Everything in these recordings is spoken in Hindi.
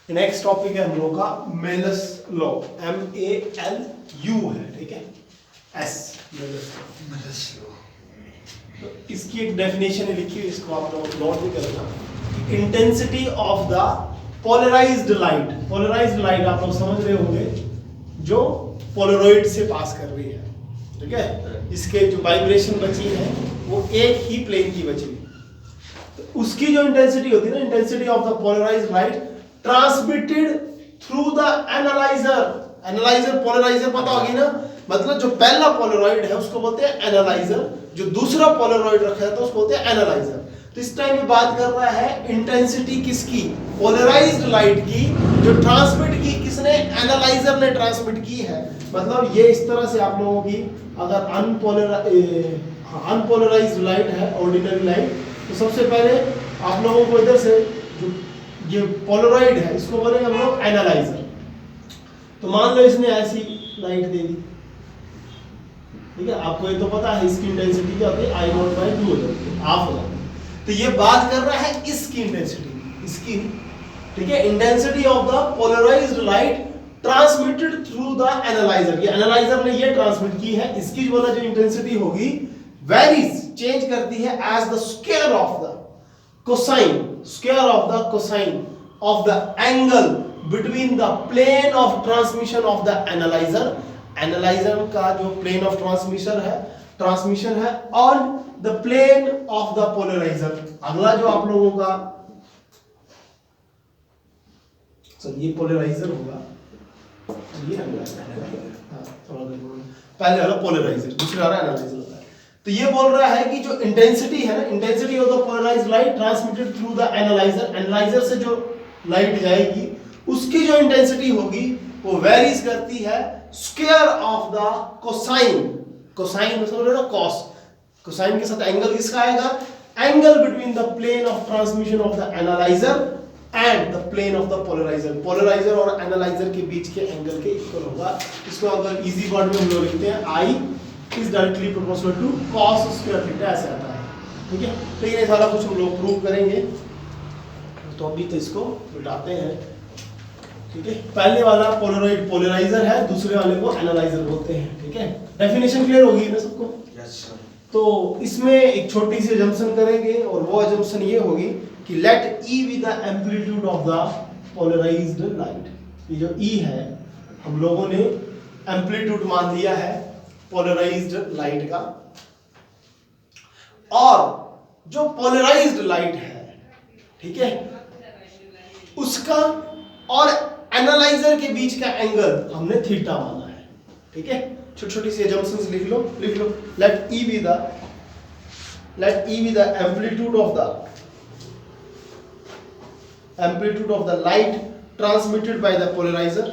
नेक्स्ट टॉपिक है हम लोग का मेलस लॉ, MALU है, ठीक है, S मेलस लॉ। तो इसकी एक डेफिनेशन लिखी हुई, इसको आप लोग नोट भी करना। Intensity of the polarised light, polarised light आप लोग समझ रहे होंगे जो पोलरॉइड से पास कर रही है, ठीक है, इसके जो वाइब्रेशन बची है वो एक ही प्लेन की बची, तो उसकी जो इंटेंसिटी होती है ना, intensity of the polarised light transmitted through the analyser. Analyser polariser पता होगी ना, मतलब जो पहला पोलरॉइड है उसको बोलते हैं एनालाइजर, जो दूसरा पोलरॉइड रखा है तो उसको बोलते हैं एनालाइजर। तो इस टाइम में बात कर रहा है इंटेंसिटी किसकी, पोलराइज्ड लाइट की, जो ट्रांसमिट की किसने, एनालाइजर ने ट्रांसमिट की है। मतलब ये इस तरह से आप लोगों की अगर अनपोलराइज्ड लाइट है, ऑर्डिनरी लाइट, तो सबसे पहले आप लोगों को इधर से जो ये पोलरॉइड है इसको बोलेंगे हम लोग एनालाइजर। तो मान लो इसने ऐसी लाइट दे दी, ठीक है, आपको ये तो पता है इसकी इंटेंसिटी क्या होती है, I0/2 हो जाती है, हाफ हो जाती है। तो ये बात कर रहा है इसकी इंटेंसिटी, इसकी, ठीक है, intensity of the polarised light transmitted through the analyser. ये एनालाइजर ने ये ट्रांसमिट की है, इसकी जो वाला जो इंटेंसिटी होगी वेरीज, चेंज करती है as the square of the cosine, square of the cosine of the angle between the plane of transmission of the analyser. Analyser का जो प्लेन ऑफ ट्रांसमिशन है on the plane of the polariser. अगला जो आप लोगों का, ये पोलराइजर होगा, ये पहले वाला पोलराइजर, दूसरा वाला एनालाइजर होता है। तो ये बोल रहा है कि जो इंटेंसिटी है ना, intensity of the polarised light transmitted through the analyser, analyser से जो लाइट जाएगी उसकी जो इंटेंसिटी होगी वो वेरीज करती है square of the cosine. Cosine मतलब ना कॉस, कोसाइन के साथ एंगल किसका आएगा, angle between the plane of transmission of the analyser and the plane of the polariser. Polariser और एनालाइजर के बीच के एंगल के इक्वल होगा। इसको अगर इजी वर्ड में हम लोग लिखते हैं I is directly proportional to cos square theta, ऐसे आता है, ठीक है। तो ये सारा कुछ हम लोग प्रूव करेंगे, तो अभी तो इसको मिटाते हैं, ठीक है। पहले वाला पोलरॉइड पोलराइजर है, दूसरे वाले को एनालाइजर बोलते हैं, ठीक है। डेफिनेशन क्लियर होगी ना सबको? Yes sir. तो इसमें एक छोटी सी अजम्पशन करेंगे, और वो अजम्पशन ये होगी कि let E be the amplitude of the polarised light. ये जो E है हम लोगों ने एम्पलीट्यूड मान लिया है पोलराइज्ड लाइट का, और जो पोलराइज्ड लाइट है, ठीक है, उसका और एनालाइजर के बीच का एंगल हमने थीटा माना है, ठीक है। छोटी छोटी सी अजम्पशंस लिख लो। Let E be the amplitude of the light transmitted by the polarizer,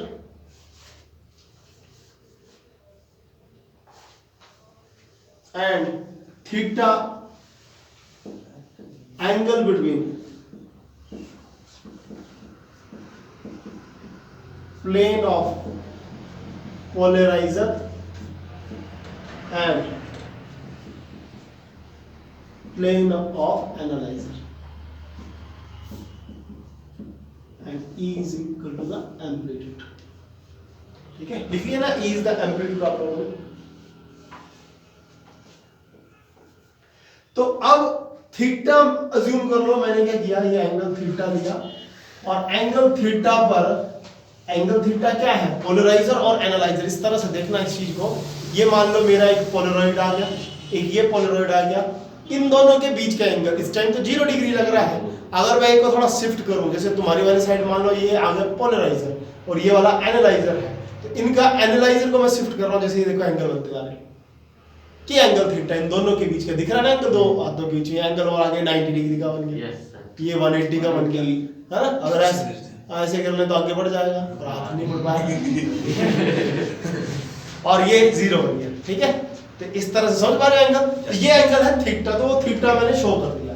and theta angle between plane of polarizer and plane of analyzer, and E is equal to the amplitude, ठीक है। लिख लिया ना, E is the amplitude आप लोगों ने। तो अब थीटा अज्यूम कर लो, मैंने क्या किया, ये एंगल थीटा लिया, और एंगल थीटा पर, एंगल थीटा क्या है, पोलराइजर और एनालाइजर। इस तरह से देखना इस चीज को। ये मान लो मेरा एक पोलरॉइड आ गया, एक ये पोलरॉइड आ गया, इन दोनों के बीच का एंगल इस टाइम तो 0 डिग्री लग रहा है। अगर मैं इसको थोड़ा शिफ्ट करूं, जैसे तुम्हारी वाली साइड मान लो ये आ गया पोलराइजर और ये वाला एनालाइजर है, तो इनका एनालाइजर को मैं शिफ्ट कर रहा हूं, जैसे ये देखो एंगल बनते जा रहे हैं, कि एंगल थीटा इन दोनों के बीच का दिख रहा है ना, एंगल दो हाथों के बीच में एंगल और आगे 90 डिग्री का बन गया, ये 180 का बन गया, है ना। अगर ऐसे कर ले तो आगे बढ़ जाएगा, और हाथ नहीं बढ़ पाएगा और ये 0 बन गया, ठीक है। तो इस तरह से समझ पा रहे हो एंगल, तो ये एंगल है थीटा, तो वो थीटा मैंने शो कर दिया।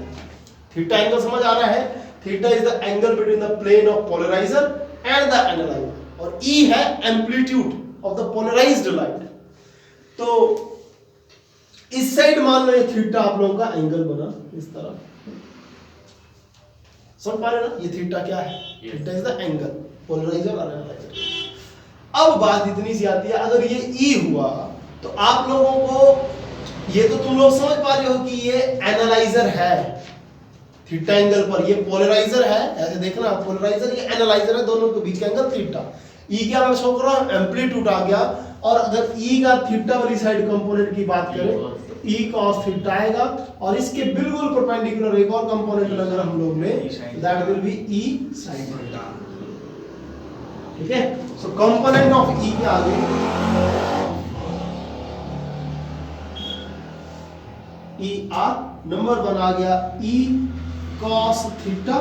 थीटा एंगल समझ आ रहा है, theta is the angle between the plane of polariser and the analyser, और E है amplitude of the polarised light. तो इस साइड मान लो ये थीटा आप लोगों का एंगल बना इस तरह, समझ पा रहे ना, ये थीटा क्या है, theta is the angle, polariser और एनालाइजर। अब बात इतनी सी आती है, अगर ये ई हुआ तो आप लोगों को ये तो तुम लोग समझ पा रहे हो कि ये एनालाइजर है थीटा एंगल पर, ये पोलराइजर है, ऐसे देखना पोलराइजर ये एनालाइजर है, दोनों के बीच का एंगल थीटा। ई क्या मैं शो कर रहा हूं, एम्पलीट्यूड आ गया, और अगर ई का थीटा वाली साइड कंपोनेंट की बात करें तो ई cos थीटा आएगा, और इसके बिल्कुल परपेंडिकुलर एक और कंपोनेंट अगर हम लोग लें that will be E sin theta. ठीक है, सो कंपोनेंट ऑफ ई के आगे ई आर, नंबर 1 आ गया ई cos थीटा,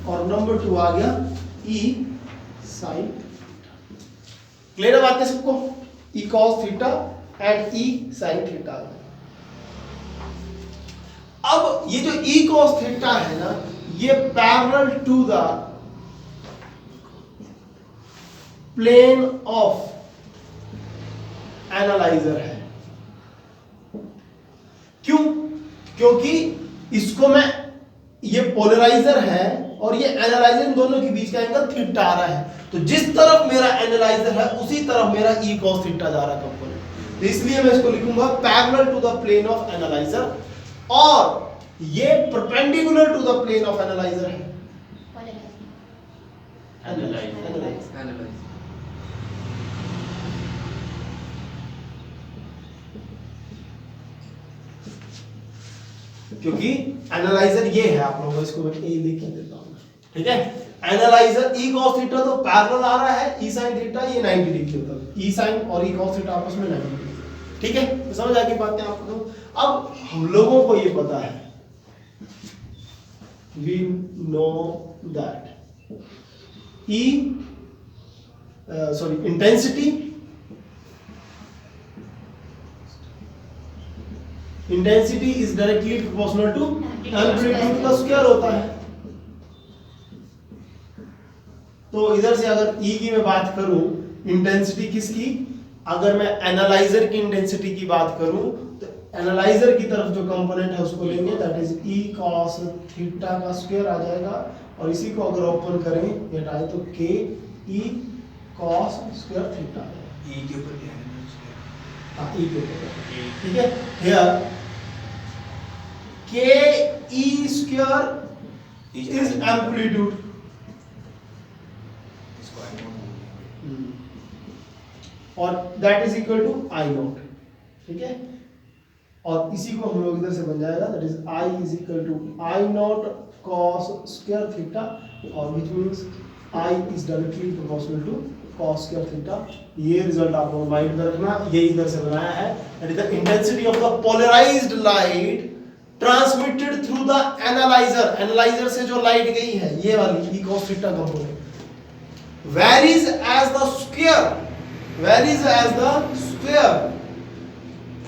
और नंबर 2 आ गया ई sin। क्लियर है बात है सबको, E cos theta and E sin theta. अब ये जो ई cos थीटा है ना, ये parallel to the plane of analyser है। क्यों? क्योंकि इसको मैं, ये पोलराइजर है और ये एनालाइजर, इन दोनों के बीच का एंगल थीटा आ रहा है, तो जिस तरफ मेरा एनालाइजर है उसी तरफ मेरा ई cos थीटा जा रहा है कंपोनेंट, तो इसलिए मैं इसको लिखूंगा parallel to the plane of analyser, और ये perpendicular to the plane of analyser है। एनालाइजर क्योंकि एनालाइजर ये है, आप लोगों को इसको मैं ए लिख के देता हूं, ठीक है। एनालाइजर ई cos थीटा तो पैरेलल आ रहा है, ई sin थीटा ये 90 डिग्री होता है, ई sin और ई cos थीटा आपस में 90 डिग्री, ठीक है, तो समझ आ गई बातें आपको। अब हम लोगों को ये पता है, we know that intensity is directly proportional to amplitude का स्क्वायर होता है। तो इधर से अगर E की मैं बात करूं, इंटेंसिटी किसकी, अगर मैं एनालाइजर की इंटेंसिटी की बात करूं तो एनालाइजर की तरफ जो कंपोनेंट है उसको लेंगे, that is E cos theta का स्क्वायर आ जाएगा, और इसी को अगर ओपन करें ये हटाए तो K E cos square theta E के ऊपर क्या है, हां E के ऊपर, ठीक है। Here K E square is amplitude, और that is equal to I naught, ठीक है, और इसी को हम लोग इधर से बन जाएगा, that is I is equal to I naught cos square theta, और which means I is directly proportional to cos square theta. ये रिजल्ट आप लोग माइंड में रखना, ये इधर से बनाया है, that is the intensity of the polarised light transmitted through the analyser, analyser से जो लाइट गई है ये वाली E cos theta component, varies as the square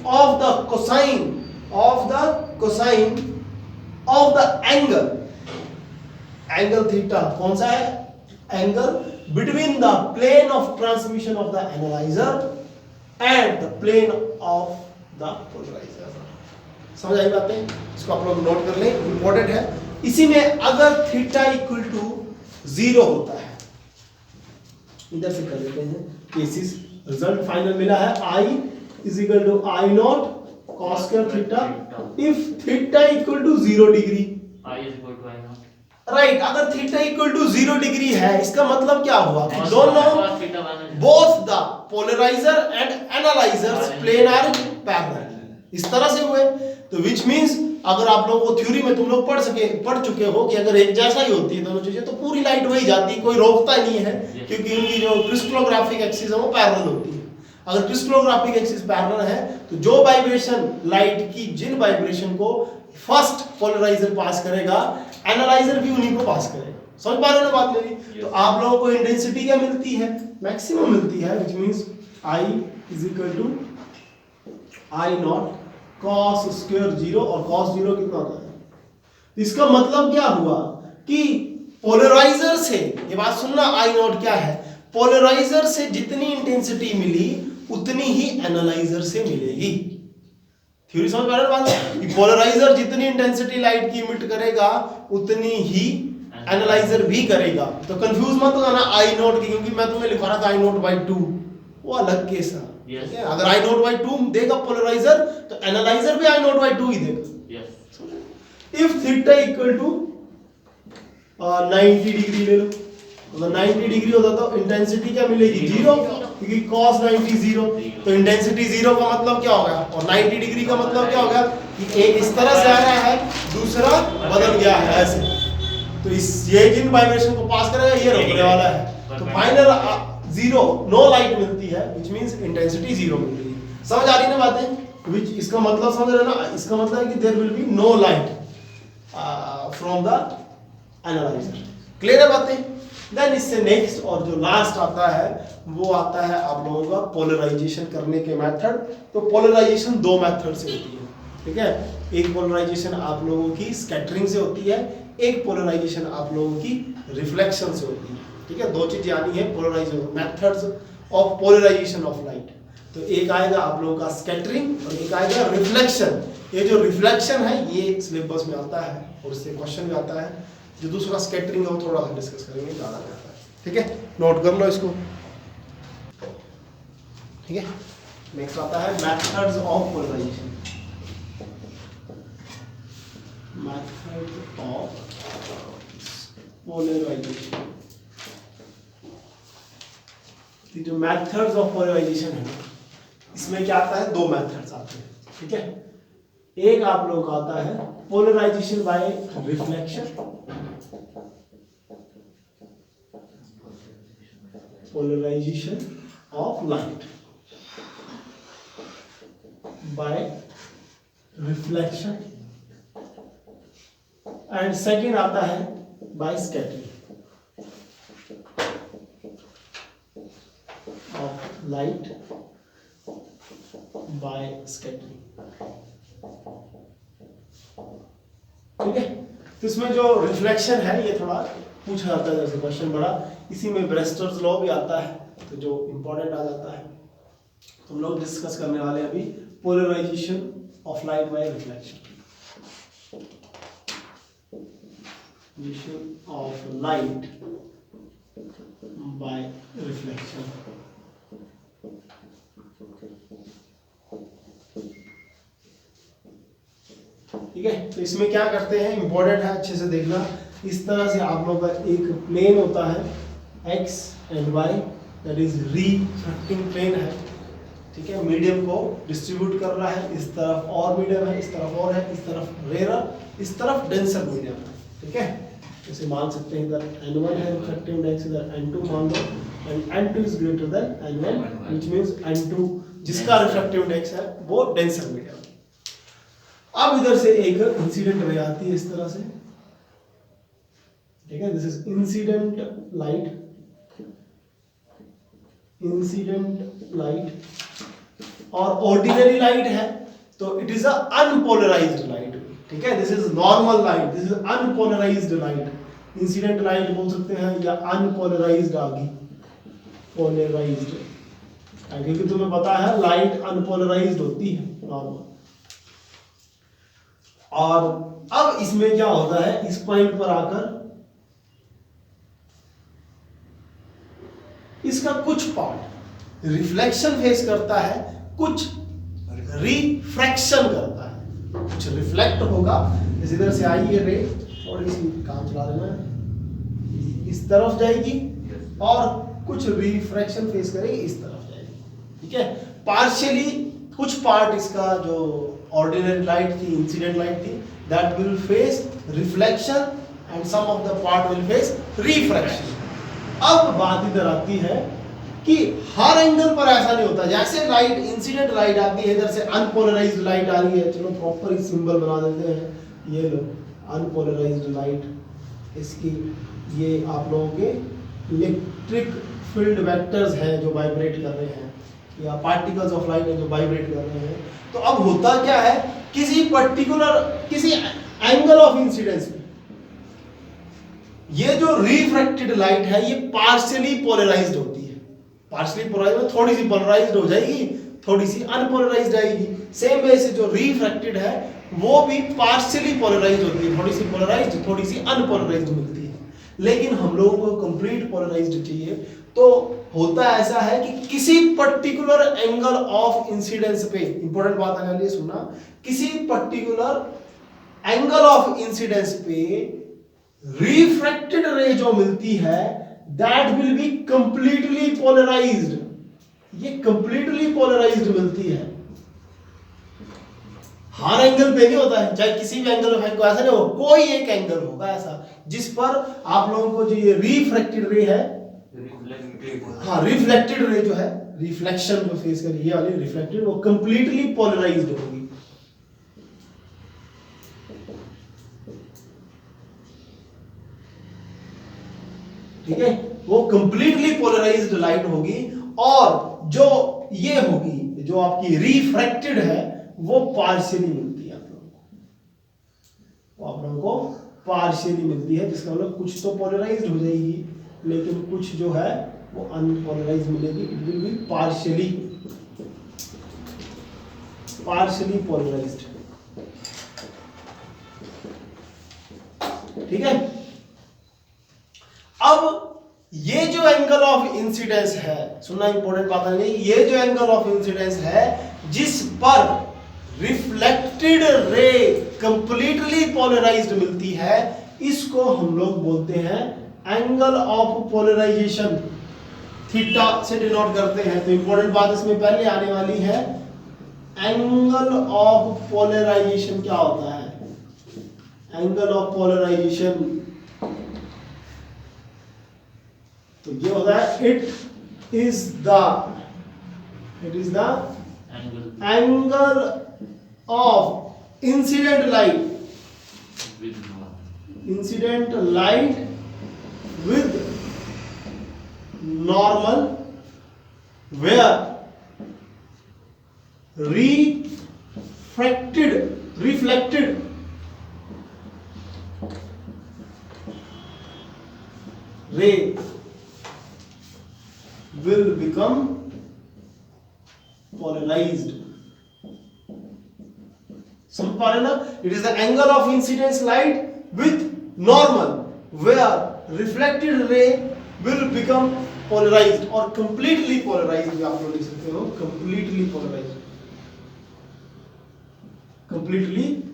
of the cosine of the angle theta। कौन सा है angle, between the plane of transmission of the analyzer and the plane of the polarizer। समझ आई बातें, इसको आप लोग नोट कर लें, इंपॉर्टेंट है। इसी में अगर थीटा इक्वल टू 0 होता है, इधर से कर लेते हैं केसेस, रिजल्ट फाइनल मिला है I is equal to I naught cos square theta if theta equal to 0 degree, I is equal to I naught, right. अगर थीटा इक्वल टू 0 डिग्री है, इसका मतलब क्या हुआ कि दोनों both the polariser and analysers plane are parallel, इस तरह से हुए, तो व्हिच मींस अगर आप लोगों को थ्योरी में तुम लोग पढ़ चुके हो कि अगर एक जैसा ही होती है दोनों चीजें तो पूरी लाइट वही जाती है, कोई रोकता नहीं है, क्योंकि उनकी जो क्रिस्टलोग्राफिक एक्सिस है वो पैरेलल होती है। अगर क्रिस्टलोग्राफिक एक्सिस पैरेलल है तो जो वाइब्रेशन लाइट की, जिन वाइब्रेशन को फर्स्ट पोलराइजर पास करेगा, एनालाइजर भी उन्हीं को पास करेगा। समझ पा रहे हो ना बात मेरी? तो आप लोगों को इंटेंसिटी क्या मिलती है, मैक्सिमम मिलती है, which means I is equal to I naught cos square 0, और cos 0 कितना होता है, इसका मतलब क्या हुआ कि पोलराइजर से, ये बात सुनना, I नॉट क्या है, पोलराइजर से जितनी इंटेंसिटी मिली उतनी ही एनालाइजर से मिलेगी। थ्योरी समझ पा रहे हो बात, कि पोलराइजर जितनी इंटेंसिटी लाइट की इमिट करेगा उतनी ही एनालाइजर भी करेगा। तो कंफ्यूज मत होना आई नोट की, क्योंकि मैं तुम्हें लिखवा रहा था आई नोट बाई 2, वो अलग केस है। ठीक है, अगर आई नोट बाई 2 देगा पोलराइजर तो एनालाइजर भी आई नोट बाई 2 ही देगा। If theta equal to 90 degree ले लो, अगर 90 डिग्री होता तो इंटेंसिटी क्या मिलेगी 0, क्योंकि cos 90 0, तो इंटेंसिटी 0 का मतलब क्या होगा, और 90 डिग्री का मतलब क्या होगा कि एक इस तरह से आ रहा है, दूसरा बदल गया है ऐसे, तो इस ये जिन वाइब्रेशन को पास करेगा ये रोकने वाला है, तो फाइनल 0 नो लाइट मिलती है, व्हिच मींस इंटेंसिटी 0 मिल रही है। समझ आ रही है ना बातें, व्हिच इसका मतलब समझ रहे ना, इसका मतलब है कि there will be no light from the analyser. Clear है बातें। देन इससे नेक्स्ट और जो लास्ट आता है वो आता है आप लोगों का पोलराइजेशन करने के मेथड। तो पोलराइजेशन दो मेथड से होती है, ठीक है। एक पोलराइजेशन आप लोगों की स्कैटरिंग से होती है, एक पोलराइजेशन आप लोगों की रिफ्लेक्शन से होती है, ठीक है। दो चीज आनी है polarisation, methods of polarisation of light. तो एक आएगा आप लोगों का स्कैटरिंग और एक आएगा रिफ्लेक्शन। ये जो रिफ्लेक्शन है ये सिलेबस में आता है और इससे क्वेश्चन भी आता है। जो दूसरा स्कैटरिंग है वो थोड़ा सा डिस्कस करेंगे, ज़्यादा आता है, ठीक है। नोट कर लो इसको, ठीक है। नेक्स्ट आता है methods of polarisation. Method of polarisation, जो मेथड्स ऑफ पोलराइजेशन है इसमें क्या आता है, दो मेथड्स आते हैं, ठीक है। एक आप लोगों का आता है polarisation by reflection, polarisation of light by reflection, and second आता है by scattering of light by scattering, ठीक है। तो इसमें जो रिफ्लेक्शन है ये थोड़ा पूछा जाता है, जैसे क्वेश्चन बड़ा, इसी में ब्रेस्टर्स लॉ भी आता है, तो जो इंपॉर्टेंट आ जाता है। तो हम लोग डिस्कस करने वाले हैं अभी polarisation of light by reflection, of light by reflection. ठीक है, तो इसमें क्या करते हैं, इंपॉर्टेंट है, अच्छे से देखना। इस तरह से आप लोगों का एक प्लेन होता है x and y, that is refracting plane है, ठीक है। मीडियम को डिस्ट्रीब्यूट कर रहा है, इस तरफ और मीडियम है, इस तरफ और है, इस तरफ रेयर, इस तरफ डेंसर मीडियम है, ठीक है। जैसे मान सकते हैं इधर n1 है रिफ्रैक्टिव इंडेक्स, इधर n2 मान लो, and n2 is greater than n1, which means n2 जिसका रिफ्रैक्टिव इंडेक्स है वो डेंसर मीडियम। अब इधर से एक इंसिडेंट रे आती है इस तरह से, ठीक है। This is incident light, incident light, और ऑर्डिनरी लाइट है तो it is a unpolarised light, ठीक है। This is normal light, this is unpolarised light. Incident light बोल सकते हैं या अनपोलराइज्ड आ गई, पोलराइज्ड, क्योंकि तुम्हें पता है लाइट अनपोलराइज्ड होती है नॉर्मल। और अब इसमें क्या होता है, इस पॉइंट पर आकर इसका कुछ पार्ट रिफ्लेक्शन फेस करता है, कुछ रिफ्रैक्शन करता है, कुछ रिफ्लेक्ट होगा। जैसे इधर से आई ये रे, थोड़ी सी काम चला देना, इस तरफ जाएगी और कुछ रिफ्रैक्शन फेस करेगी, इस तरफ जाएगी, ठीक है। पार्शियली कुछ पार्ट इसका जो ऑर्डिनरी लाइट थी, इंसिडेंट लाइट थी, that will face reflection and some of the part will face refraction. अब बात इधर आती है कि हर एंगल पर ऐसा नहीं होता। जैसे लाइट इंसिडेंट लाइट आती है, इधर से अनपोलराइज्ड लाइट आ रही है, चलो प्रॉपर ही सिंबल बना देते हैं, ये लो अनपोलराइज्ड लाइट, इसकी ये आप लोगों के इलेक्ट्रिक फील्ड वेक्टर्स हैं जो वाइब्रेट कर रहे हैं, या पार्टिकल्स ऑफ लाइट है जो वाइब्रेट कर रहे हैं। तो अब होता क्या है, किसी पर्टिकुलर किसी एंगल ऑफ इंसिडेंस में ये जो रिफ्रैक्टेड लाइट है ये पार्शियली पोलराइज्ड होती है। पार्शियली पोलराइज्ड में थोड़ी सी पोलराइज्ड हो जाएगी, थोड़ी सी अनपोलराइज्ड आएगी। सेम वे से जो रिफ्रैक्टेड है वो भी पार्शियली पोलराइज्ड होती है, थोड़ी सी पोलराइज्ड, थोड़ी सी अनपोलराइज्ड मिलती है। लेकिन हम लोगों को कंप्लीट पोलराइज्ड चाहिए। तो होता ऐसा है कि किसी पर्टिकुलर एंगल ऑफ इंसिडेंस पे, इंपॉर्टेंट बात आने वाली है, सुनना, किसी पर्टिकुलर एंगल ऑफ इंसिडेंस पे रिफ्रैक्टेड रे जो मिलती है that will be completely polarised. ये कंप्लीटली पोलराइज्ड मिलती है, हर एंगल पे नहीं होता है, चाहे किसी भी एंगल ऑफ को ऐसा नहीं हो, कोई एक एंगल होगा ऐसा जिस पर आप लोगों को जो ये रिफ्रैक्टेड रे है, हाँ रिफ्लेक्टेड रे जो है, रिफ्लेक्शन जो फेस कर ये वाली रिफ्लेक्टेड, वो कंप्लीटली पोलराइज्ड होगी। ठीक है, वो कंप्लीटली पोलराइज्ड लाइट होगी, और जो ये होगी जो आपकी रिफ्रैक्टेड है वो पार्शियली मिलती है आप लोगों को, वो आप लोगों को पार्शियली मिलती है, जिसका मतलब कुछ तो पोलराइज्ड हो जाएगी लेकिन कुछ जो है वो अनपोलराइज्ड मिलेगी। It will be partially polarised. ठीक है, अब ये जो एंगल ऑफ इंसिडेंस है, सुनना इंपॉर्टेंट बात है, ये जो एंगल ऑफ इंसिडेंस है जिस पर रिफ्लेक्टेड रे कंप्लीटली पोलराइज्ड मिलती है, इसको हम लोग बोलते हैं एंगल ऑफ पोलराइजेशन, थीटा से डिनोट करते हैं। तो इंपॉर्टेंट बात इसमें पहले आने वाली है, एंगल ऑफ पोलराइजेशन क्या होता है। एंगल ऑफ पोलराइजेशन तो ये होता है, it is the angle of incident light with normal where reflected ray will become polarized. समझ पा रहे ना? It is the angle of incidence light with normal where reflected ray will become polarized, और completely polarized भी आप लोग लिख सकते हो, completely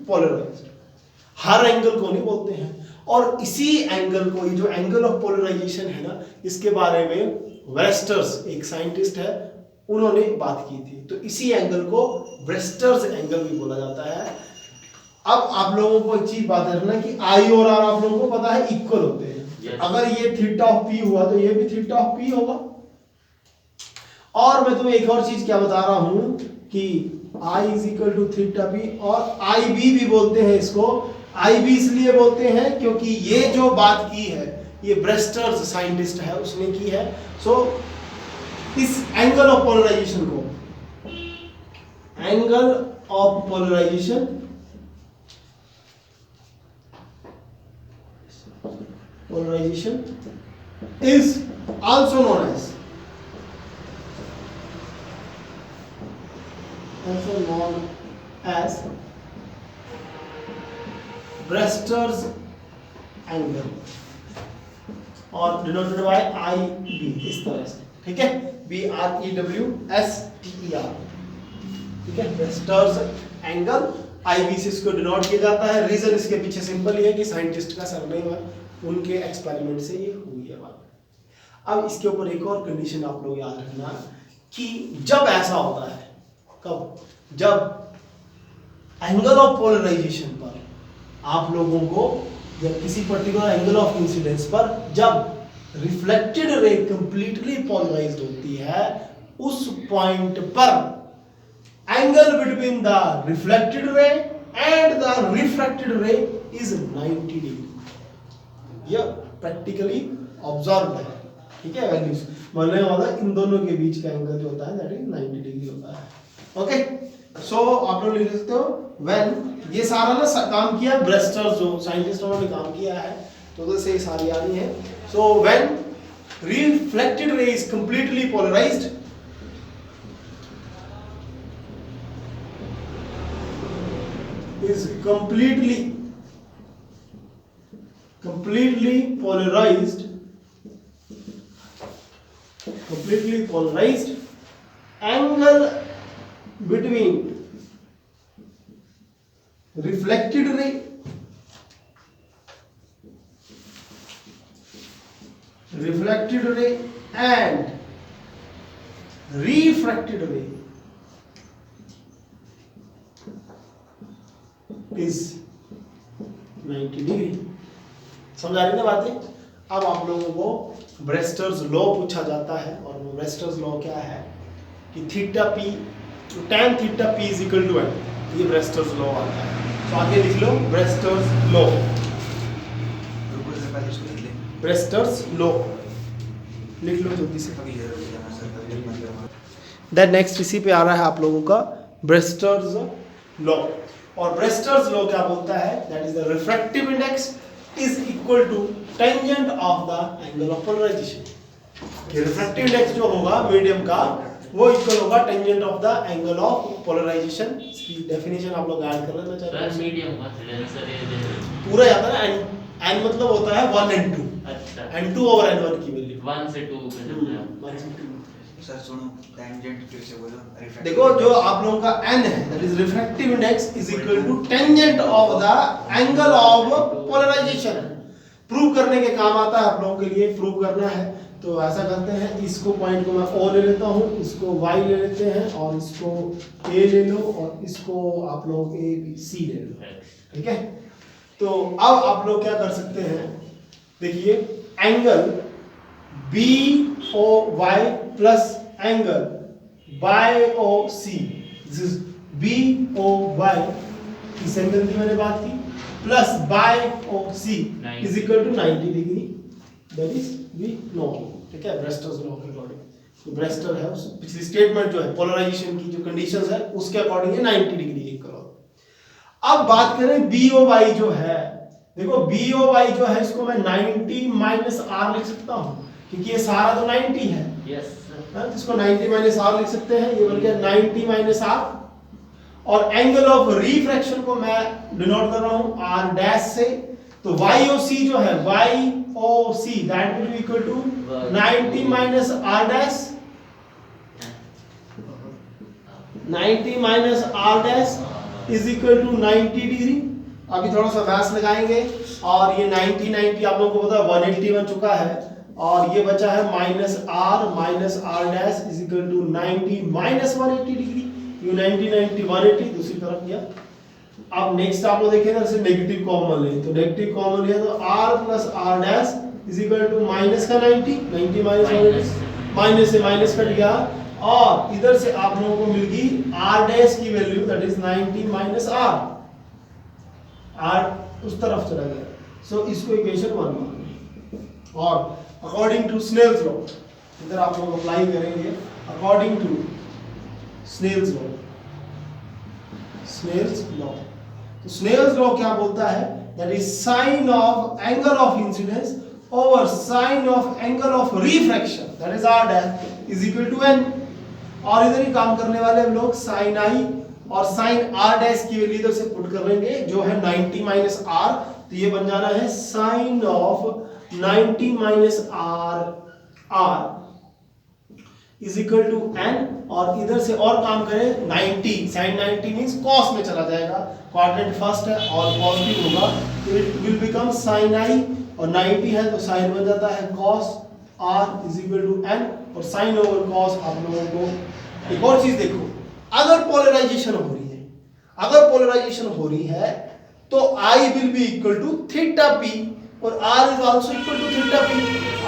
polarized। हर एंगल को नहीं बोलते हैं, और इसी एंगल को, ये जो एंगल ऑफ पोलराइजेशन है ना, इसके बारे में वेस्टर्स एक साइंटिस्ट है, उन्होंने बात की थी। तो इसी एंगल को वेस्टर्स एंगल भी बोला जाता है। अब आप लोगों को एक चीज बात रखना कि आई और आर आप लोगों को पता है इक्वल होते हैं। अगर ये थीटा ऑफ पी हुआ तो ये भी थीटा ऑफ पी होगा। और मैं तुम्हें एक और चीज क्या बता रहा हूं कि I is equal to theta P, और आई बी भी बोलते हैं इसको। आई बी इसलिए बोलते हैं क्योंकि ये जो बात की है ये ब्रेस्टर्स साइंटिस्ट है उसने की है। सो इस एंगल ऑफ पोलराइजेशन को, angle of polarisation is also known as Brester's angle और डिनोटेड बाय आई बी, इस तरह से। ठीक है, BREWSTER। ठीक है, ब्रेस्टर्स एंगल, आई बी से इसको डिनोट किया जाता है। रीजन इसके पीछे सिंपल ही है कि साइंटिस्ट का सरनेम है, उनके एक्सपेरिमेंट से ये हुई है बात। अब इसके ऊपर एक और कंडीशन आप लोग याद रखना कि जब ऐसा होता है, कब, जब एंगल ऑफ पोलराइजेशन पर आप लोगों को, जब किसी पर्टिकुलर एंगल ऑफ इंसिडेंस पर जब रिफ्लेक्टेड रे कंप्लीटली पोलराइज्ड होती है, उस पॉइंट पर angle between the reflected ray and the refracted रे इज 90 डिग्री। यह प्रैक्टिकली ऑब्जर्व है। ठीक है, वैल्यूज मानने वाला इन दोनों के बीच का एंगल जो होता है दैट इज 90 डिग्री होता है। ओके, सो आप लोग लिख सकते हो व्हेन, ये सारा ना काम किया ब्रेस्टर्स जो साइंटिस्ट उन्होंने काम किया है, तो उधर से ये सारी आ रही है। So when reflected ray is completely polarised, completely polarized angle between reflected ray and refracted ray is 90 degree. समझ आ रही ना बातें। अब आप लोगों को ब्रेस्टर्स लॉ पूछा जाता है, और वो ब्रेस्टर्स लॉ क्या है कि theta P tan theta P is equal to N, ये ब्रेस्टर्स लॉ आता है। तो आगे लिख लो ब्रेस्टर्स लॉ, ब्रेस्टर्स लॉ लिख लो जल्दी से। देन नेक्स्ट इसी पे आ रहा है आप लोगों का ब्रेस्टर्स लॉ। और ब्रेस्टर्स लॉ क्या बोलता है, that is the refractive index is equal to tangent of the angle of polarisation. Refractive index जो होगा मीडियम का वो इक्वल होगा tangent of the angle of polarisation. इसकी डेफिनेशन आप लोग ऐड कर लेना चाहिए। सर मीडियम पूरा जाता है ना, n मतलब होता है 1 and 2। अच्छा, n2 ओवर n1 की वैल्यू 1 से 2 में सकते हैं। 1 से 2। सर सुनो, टेंजेंट फिर से बोलो। देखो जो आप लोगों का n है that is refractive index is equal to tangent of the angle of polarisation. Prove करने के काम आता है आप लोगों के लिए, प्रूव करना है तो ऐसा करते हैं, इसको पॉइंट को मैं O ले लेता हूँ, इसको Y ले लेते हैं, और इसको A ले लो, और इसको आप लोग A B C ले लो, ठीक है। तो अब आप लोग क्या कर सकते हैं, देखिए angle BOY plus angle YOC, this is BOY इस एंगल की मैंने बात की, plus YOC is equal to 90 degree, that is we know, ठीक है, ब्रेस्टर्स लॉ के अकॉर्डिंग। तो ब्रेस्टर है उस पिछली स्टेटमेंट जो है पोलराइजेशन की जो कंडीशंस है उसके अकॉर्डिंग है 90 डिग्री एक करो। अब बात करें BOY जो है, देखो BOY जो है इसको मैं 90 माइनस R लिख सकता हूं, क्योंकि ये सारा तो 90 है। यस तो इसको 90 माइनस R लिख सकते हैं, ये बन गया 90 माइनस R। और एंगल ऑफ रिफ्रैक्शन को मैं डिनोट कर रहा हूं R डैश से, तो YOC जो है YOC that will be equal to 90 minus R dash, 90 minus R dash is equal to 90 degree. अभी थोड़ा सा मैथ्स लगाएंगे, और ये 90 आप लोगों को पता है 180 बन चुका है, और ये बचा है minus R dash is equal to 90 minus 180 degree. ये 90 180 दूसरी तरफ गया। अब नेक्स्ट आप लोग देखें ना, जैसे नेगेटिव कॉमन ले, तो नेगेटिव कॉमन लिया तो R plus R dash is equal to minus का 90 माइनस 180, माइनस से माइनस कट गया, और इधर से आप लोगों को मिल गई R डैश की value that is 90 minus R उस तरफ चला गया। सो इसको इक्वेशन 1 मान लो, और अकॉर्डिंग टू स्नेल्स लॉ इधर आप लोग अप्लाई करेंगे, अकॉर्डिंग टू स्नेल्स लॉ। तो स्नेल्स लॉ क्या बोलता है, that is sine of angle of incidence over sine of angle of refraction that is R dash is equal to n। और इधर ही काम करने वाले हम लोग साइन I और साइन R डैश की वैल्यू इधर से पुट कर लेंगे जो है 90 माइनस R, तो ये बन जाना है sine of 90 minus R is equal to n। और इधर से और काम करें 90 साइन 90 मींस cos में चला जाएगा, क्वाड्रेंट फर्स्ट है और पॉजिटिव होगा, तो it will become sign I, और 90 है तो साइन बन जाता है cos R is equal to n। और साइन ओवर cos आप लोगों को एक और चीज देखो, अगर पोलराइजेशन हो रही है तो I will be equal to theta p, और R is also equal to theta p।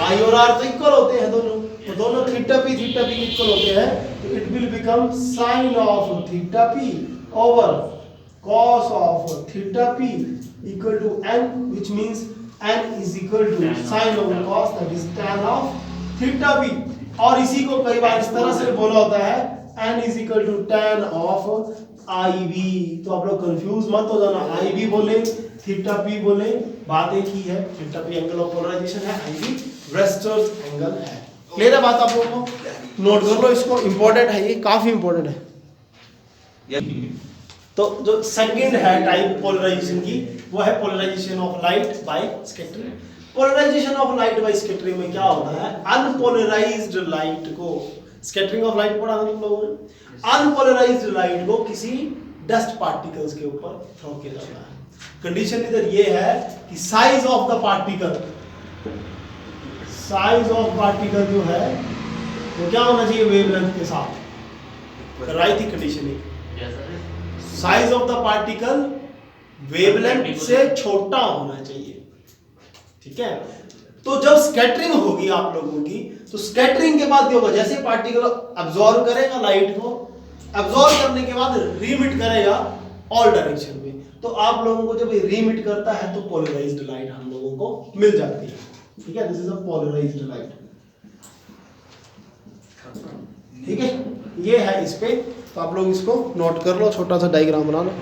I और R तो इक्वल होते हैं दोनों, तो दोनों थीटा p इक्वल होते हैं, तो it will become sine of theta p over cos of theta p equal to n, which means n is equal to sine over cos that is tan of theta p। और इसी को कई बार इस तरह से बोला होता है n is equal to tan of IB। तो आप लोग कंफ्यूज मत हो जाना, IB बोले थीटा p बोले बात एक ही है, theta p angle of polarisation है, IB ब्रेस्टर्स एंगल है। क्लियर है बात आप लोगों को? नोट कर लो इसको, इंपॉर्टेंट है, ये काफी इंपॉर्टेंट है। तो जो सेकंड है टाइप पोलराइजेशन की, वो है polarisation of light by scattering. Polarisation of light by scattering में क्या होता है, अनपोलराइज्ड लाइट को, स्कैटरिंग ऑफ लाइट पढ़ा हम लोगों ने, अनपोलराइज्ड लाइट को किसी डस्ट पार्टिकल्स के ऊपर थ्रो किया जाता है। कंडीशन इधर ये है कि size of the particle, size of particle जो है वो क्या होना चाहिए, वेवलेंथ के साथ। राइट थी कंडीशन ये, size of the particle wavelength से छोटा होना चाहिए, ठीक है। तो जब स्कैटरिंग होगी आप लोगों की, तो स्कैटरिंग के बाद क्या होगा, जैसे पार्टिकल अब्सॉर्ब करेगा लाइट को, अब्सॉर्ब करने के बाद रीमिट करेगा ऑल डायरेक्शन में, तो आप लोगों को जब रीमिट करता है तो पोलराइज्ड लाइट हम लोगों को मिल जाती है, ठीक है। This is a polarised light, ठीक है। ये है इस पे, तो आप लोग इसको नोट कर लो, छोटा सा डायग्राम बना लो।